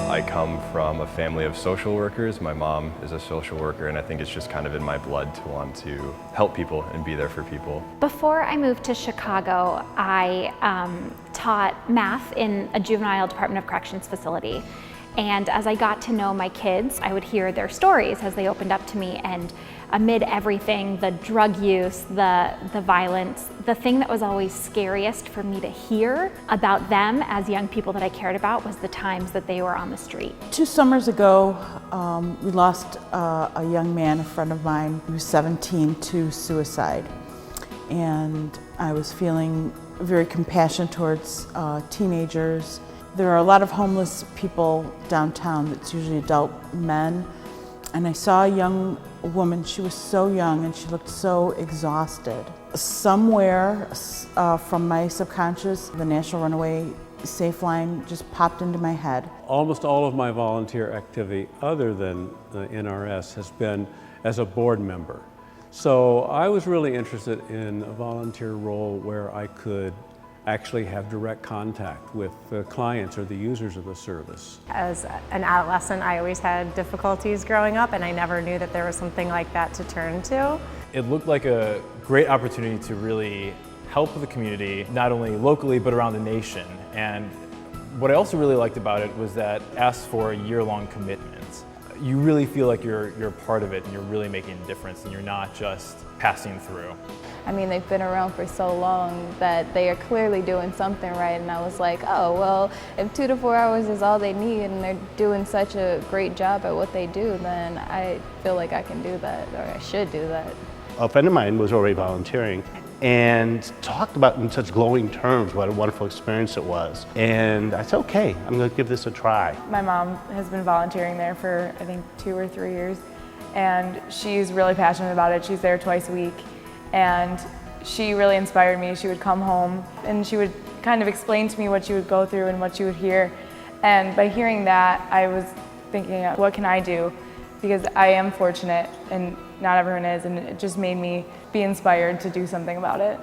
I come from a family of social workers. My mom is a social worker, and I think it's just kind of in my blood to want to help people and be there for people. Before I moved to Chicago, I taught math in a juvenile Department of Corrections facility. And as I got to know my kids, I would hear their stories as they opened up to me, and amid everything, the drug use, the violence, the thing that was always scariest for me to hear about them as young people that I cared about was the times that they were on the street. 2 summers ago, we lost a young man, a friend of mine, who was 17, to suicide. And I was feeling very compassionate towards teenagers. There are a lot of homeless people downtown. It's usually adult men. And I saw a young woman. She was so young and she looked so exhausted. Somewhere from my subconscious, the National Runaway Safe Line just popped into my head. Almost all of my volunteer activity, other than the NRS, has been as a board member. So I was really interested in a volunteer role where I could actually have direct contact with the clients or the users of the service. As an adolescent, I always had difficulties growing up, and I never knew that there was something like that to turn to. It looked like a great opportunity to really help the community, not only locally, but around the nation. And what I also really liked about it was that it asked for a year-long commitment. You really feel like you're part of it, and you're really making a difference, and you're not just passing through. I mean, they've been around for so long that they are clearly doing something right, and I was like, oh, well, if 2 to 4 hours is all they need and they're doing such a great job at what they do, then I feel like I can do that, or I should do that. A friend of mine was already volunteering and talked about in such glowing terms what a wonderful experience it was. And I said, okay, I'm going to give this a try. My mom has been volunteering there for, I think, 2 or 3 years, and she's really passionate about it. She's there twice a week, and she really inspired me. She would come home and she would kind of explain to me what she would go through and what she would hear. And by hearing that, I was thinking, what can I do? Because I am fortunate and not everyone is, and it just made me be inspired to do something about it.